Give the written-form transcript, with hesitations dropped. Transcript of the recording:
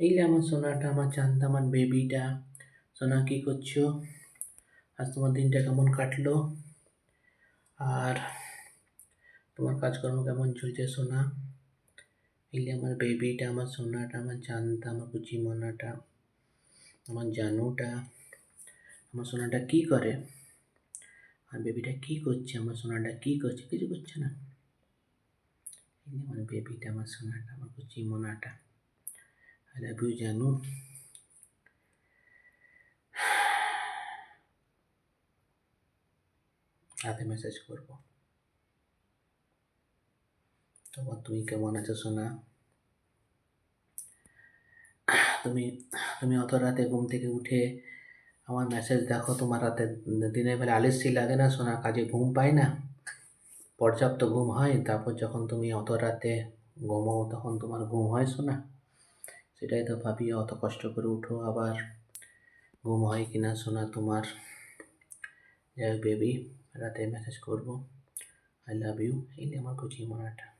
এই যে আমার সোনাটা, আমার চাঁদটা, আমার বেবিটা। সোনা কি করছো? আজ তোমার দিনটা কেমন কাটলো? আর তোমার কাজকর্ম কেমন চলছে সোনা? এই যে আমার বেবিটা, আমার সোনাটা, আমার চাঁদটা, আমার কুচি মনাটা, আমার জানুটা। আমার সোনাটা কি করে? আর বেবিটা কি করছে? আমার সোনাটা কি করছে? কিছু করছে না। এই যে আমার বেবিটা, আমার সোনাটা, আমার কুচি মনাটা। আই লাভ ইউ জানু। রাতে মেসেজ করবো। তোমার তুমি কেমন আছো সোনা? তুমি তুমি অত রাতে ঘুম থেকে উঠে আমার মেসেজ দেখো। তোমার রাতে দিনের বেলা আলস্যি লাগে না সোনা? কাজে ঘুম পায় না? পর্যাপ্ত ঘুম হয়? তারপর যখন তুমি অত রাতে ঘুমাও তখন তোমার ঘুম হয় সোনা? সেটাই তো ভাবি, অত কষ্ট করে উঠো আবার ঘুম হয় কিনা সোনা তোমার। যাই বেবি, রাতে মেসেজ করবো। I love you. এই আমার কুচি মনাটা।